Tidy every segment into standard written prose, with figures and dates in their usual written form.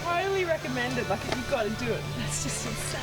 Highly recommended. Like, you've got to do it. That's just insane.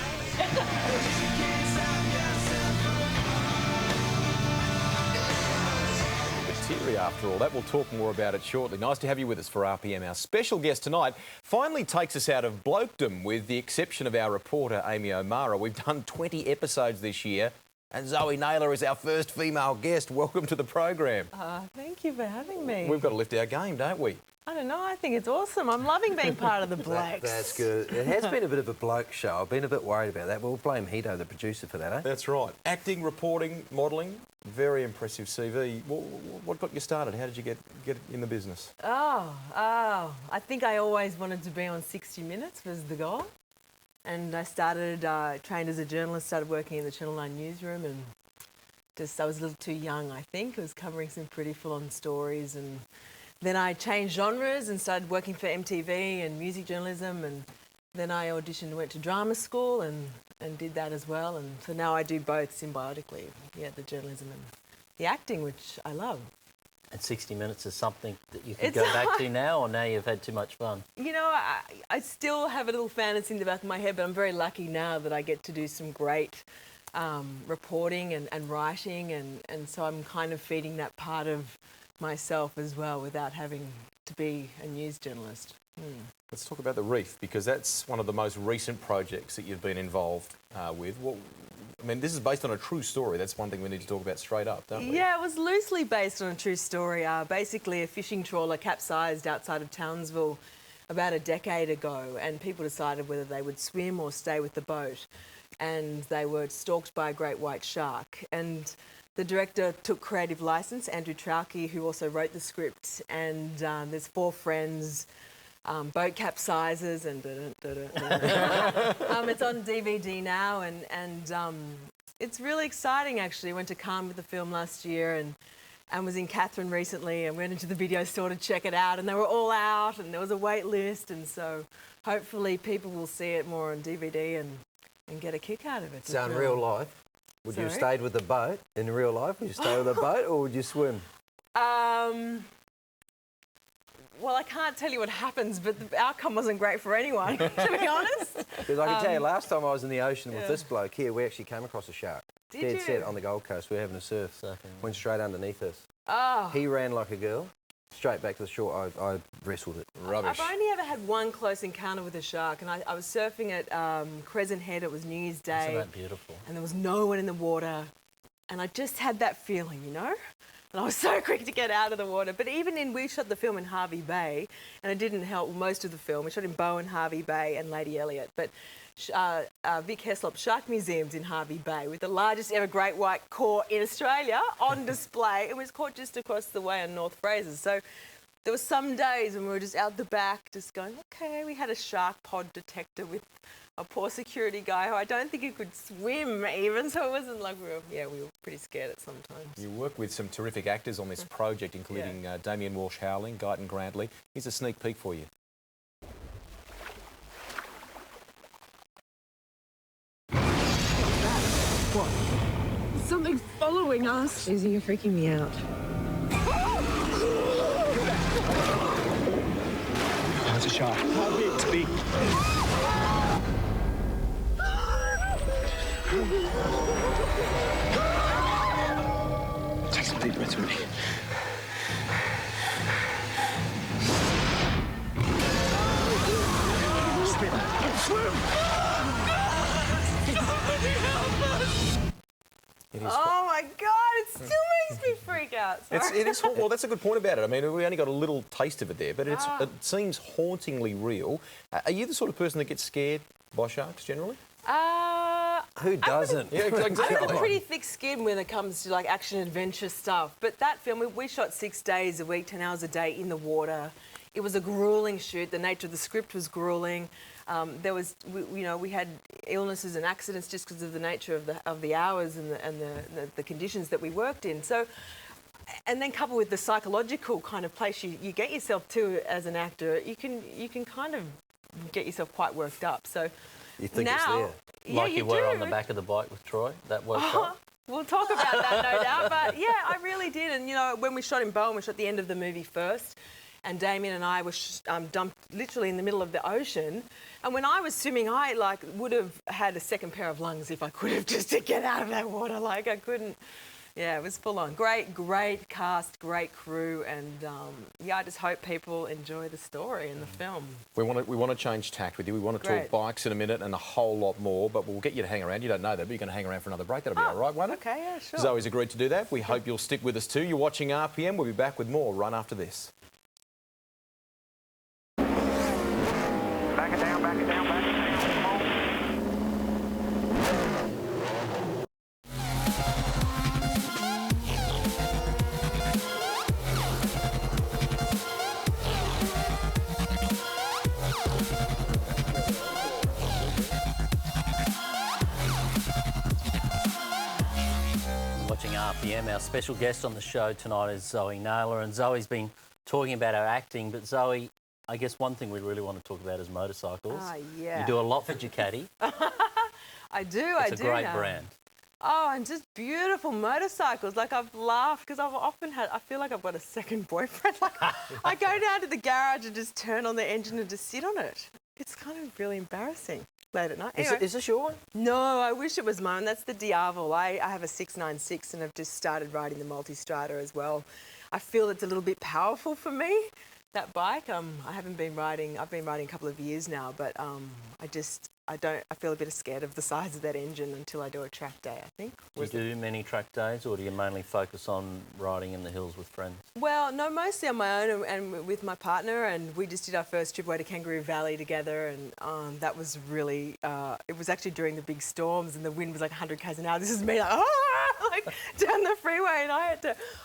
Theory, after all. That we'll talk more about it shortly. Nice to have you with us for RPM. Our special guest tonight finally takes us out of blokedom, with the exception of our reporter Amy O'Mara. We've done 20 episodes this year, and Zoe Naylor is our first female guest. Welcome to the program. Thank you for having me. We've got to lift our game, don't we? I don't know, I think it's awesome. I'm loving being part of the Blokes. That's good. It has been a bit of a bloke show. I've been a bit worried about that, but we'll blame Hito, the producer, for that, eh? That's right. Acting, reporting, modelling, very impressive CV. What got you started? How did you get in the business? Oh, I think I always wanted to be on 60 Minutes was the goal. And I started, trained as a journalist, started working in the Channel 9 newsroom, and I was a little too young, I think. I was covering some pretty full-on stories, and then I changed genres and started working for MTV and music journalism, and then I auditioned and went to drama school and did that as well. And so now I do both symbiotically, the journalism and the acting, which I love. And 60 Minutes is something that you can go back to now, or now you've had too much fun? You know, I still have a little fantasy in the back of my head, but I'm very lucky now that I get to do some great reporting and writing, and so I'm kind of feeding that part of myself as well without having to be a news journalist. Let's talk about The Reef, because that's one of the most recent projects that you've been involved with. I mean, this is based on a true story. That's one thing we need to talk about straight up, don't we? Yeah, it was loosely based on a true story. Basically, a fishing trawler capsized outside of Townsville about a decade ago, and people decided whether they would swim or stay with the boat. And they were stalked by a great white shark. And the director took creative license, Andrew Trauke, who also wrote the script, and there's 4 friends, boat capsizes, and it's on DVD now, and it's really exciting, actually. I went to Cannes with the film last year and was in Catherine recently, and went into the video store to check it out, and they were all out, and there was a wait list, and so hopefully people will see it more on DVD and get a kick out of it. So in real life, would you have stayed with the boat in real life? Would you stay with the boat, or would you swim? Well, I can't tell you what happens, but the outcome wasn't great for anyone, to be honest. Because I can tell you, last time I was in the ocean with this bloke here, we actually came across a shark. Dead set on the Gold Coast. We were having a surf. Went straight underneath us. Oh. He ran like a girl. Straight back to the shore. I wrestled it. Rubbish. I've only ever had one close encounter with a shark, and I was surfing at Crescent Head. It was New Year's Day. Isn't that beautiful? And there was no one in the water, and I just had that feeling, you know? And I was so quick to get out of the water. But we shot the film in Hervey Bay, and it didn't help most of the film. We shot in Bowen, Hervey Bay, and Lady Elliot. But Vic Heslop's Shark Museum's in Hervey Bay, with the largest ever great white caught in Australia on display. It was caught just across the way on North Fraser. So there were some days when we were just out the back, just going, okay. We had a shark pod detector with a poor security guy who I don't think he could swim even, so it wasn't like we were pretty scared at some times. You work with some terrific actors on this project, including Damien Walsh-Howling, Guyton Grantley. Here's a sneak peek for you. What? Something's following us. Susie, you're freaking me out. Oh, it's a shark. How big? It's big. Take some deep breaths with me. Oh my God, it still makes me freak out. It is. Well, that's a good point about it. I mean, we only got a little taste of it there, but it seems hauntingly real. Are you the sort of person that gets scared by sharks generally? Who doesn't? Yeah, exactly. I have a pretty thick skin when it comes to like action adventure stuff. But that film, we shot 6 days a week, 10 hours a day in the water. It was a grueling shoot. The nature of the script was grueling. We had illnesses and accidents just because of the nature of the hours and the conditions that we worked in. So, and then coupled with the psychological kind of place you get yourself to as an actor, you can kind of get yourself quite worked up. So you think now, it's there. Like you were on the back of the bike with Troy, that worked out? We'll talk about that, no doubt. But yeah, I really did. And, you know, when we shot in Bowen, we shot the end of the movie first. And Damien and I were dumped literally in the middle of the ocean. And when I was swimming, I, like, would have had a second pair of lungs if I could have, just to get out of that water. Like, I couldn't. Yeah, it was full on. Great cast, great crew, and yeah, I just hope people enjoy the story and the film. We want to change tact with you. We want to talk bikes in a minute and a whole lot more, but we'll get you to hang around. You don't know that, but you're going to hang around for another break. That'll be all right, won't it? Okay, yeah, sure. Zoe's agreed to do that. We hope you'll stick with us too. You're watching RPM. We'll be back with more right after this. Back it down, back it down, back it down. Watching RPM. Our special guest on the show tonight is Zoe Naylor, and Zoe's been talking about her acting, but Zoe, I guess one thing we really want to talk about is motorcycles. Yeah. You do a lot for Ducati. I do. It's a great brand. Oh, and just beautiful motorcycles. Like, I've laughed because I've often had, I feel like I've got a second boyfriend. Like, I go down to the garage and just turn on the engine and just sit on it. It's kind of really embarrassing late at night. Anyway, Is this your one? no, I wish it was mine. That's the Diavel. I have a 696 and I've just started riding the Multistrada as well. I feel it's a little bit powerful for me, that bike. I haven't been riding, I've been riding a couple of years now, but I feel a bit scared of the size of that engine until I do a track day, I think. Do you do many track days, or do you mainly focus on riding in the hills with friends? Well, no, mostly on my own and with my partner, and we just did our first trip away to Kangaroo Valley together, and that was really, it was actually during the big storms and the wind was like 100 k's an hour. This is me like, like down the freeway, and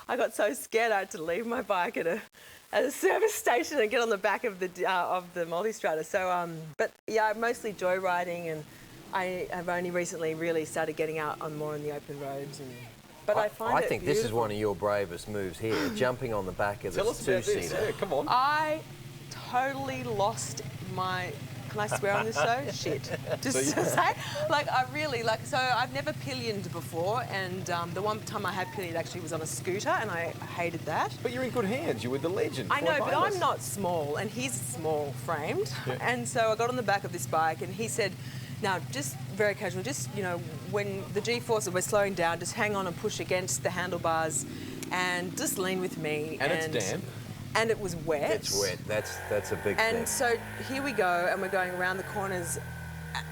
I got so scared I had to leave my bike at a service station and get on the back of the Multistrada. So, but yeah, I mostly joyriding, and I have only recently really started getting out on more on the open roads. But I find I think beautiful. this is one of your bravest moves here, jumping on the back of Tell this us about this. two-seater. Yeah, come on. I totally lost my. Can I swear on this show? Shit. Just to say, like, I really, like, so I've never pillioned before, and the one time I had pillioned actually was on a scooter, and I hated that. But you're in good hands. You're with the legend. I know, Floyd but Bayliss. I'm not small, and he's small framed. Yeah. And so I got on the back of this bike, and he said, now, just very casual, just, you know, when the G-force, we're slowing down, just hang on and push against the handlebars and just lean with me. And it's damp. And it was wet. It's wet. That's a big thing. And so here we go, and we're going around the corners,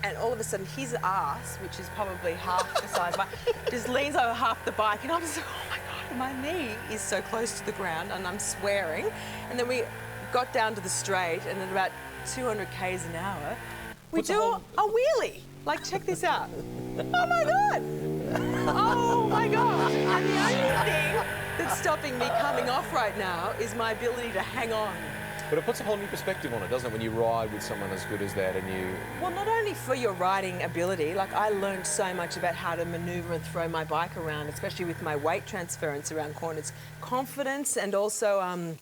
and all of a sudden his ass, which is probably half the size of mine, just leans over half the bike, and I'm just like, oh my God, my knee is so close to the ground, and I'm swearing. And then we got down to the straight, and at about 200 k's an hour, we do a wheelie. Like, check this out. Oh my God. Oh my God. And the only thing that's stopping me coming off right now is my ability to hang on. But it puts a whole new perspective on it, doesn't it, when you ride with someone as good as that and you... Well, not only for your riding ability, like, I learned so much about how to manoeuvre and throw my bike around, especially with my weight transference around corners. Confidence, and also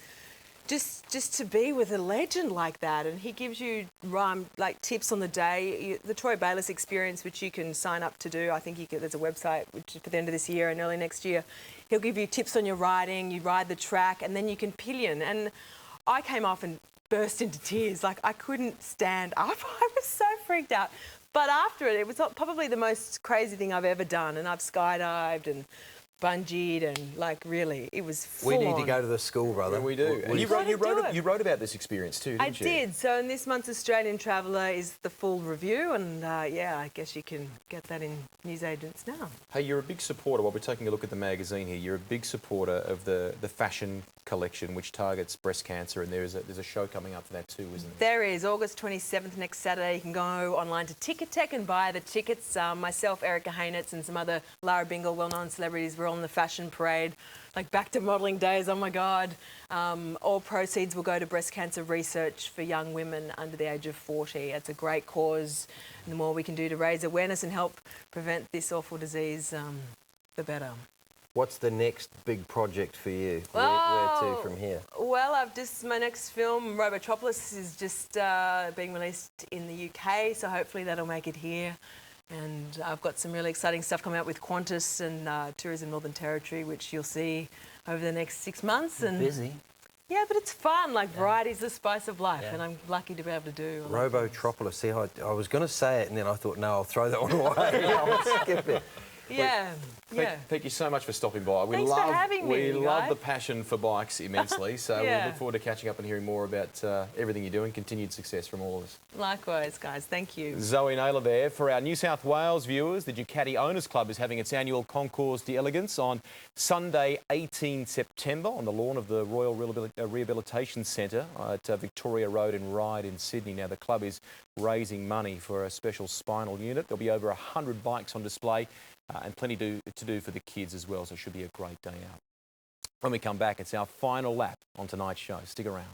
just to be with a legend like that. And he gives you like tips on the day. The Troy Bayliss experience, which you can sign up to do. I think there's a website which for the end of this year and early next year. He'll give you tips on your riding, you ride the track, and then you can pillion. And I came off and burst into tears. Like, I couldn't stand up. I was so freaked out. But after it was probably the most crazy thing I've ever done. And I've skydived and bungeed, and, like, really, it was full We need on. to go to the school, brother. Yeah, we do. And you wrote about this experience too, didn't you? I did. So in this month's Australian Traveller is the full review, and yeah, I guess you can get that in newsagents now. Hey, you're a big supporter, while we're taking a look at the magazine here, you're a big supporter of the fashion collection, which targets breast cancer, and there's a show coming up for that too, isn't there? There is, August 27th, next Saturday. You can go online to Ticketek and buy the tickets. Myself, Erica Haynitz, and some other Lara Bingle well-known celebrities were on the fashion parade, like back to modelling days, oh my God. All proceeds will go to breast cancer research for young women under the age of 40. It's a great cause, and the more we can do to raise awareness and help prevent this awful disease, the better. What's the next big project for you? Where to from here? Well, my next film, Robotropolis, is just being released in the UK, so hopefully that'll make it here. And I've got some really exciting stuff coming up with Qantas and Tourism Northern Territory, which you'll see over the next 6 months. You're and busy. Yeah, but it's fun. Like, variety's the spice of life, and I'm lucky to be able to do. Robotropolis. See, I was going to say it, and then I thought, no, I'll throw that one away. I'll skip it. Yeah, yeah. Thank you so much for stopping by. Thanks for having me, We you love guys. the passion for bikes immensely, so Yeah. we look forward to catching up and hearing more about everything you do and continued success from all of us. Likewise, guys. Thank you. Zoe Naylor there. For our New South Wales viewers, the Ducati Owners Club is having its annual Concours d'Elegance on Sunday, 18 September on the lawn of the Royal Rehabilitation Centre at Victoria Road in Ryde in Sydney. Now, the club is raising money for a special spinal unit. There'll be over 100 bikes on display and plenty to do for the kids as well, so it should be a great day out. When we come back, it's our final lap on tonight's show. Stick around.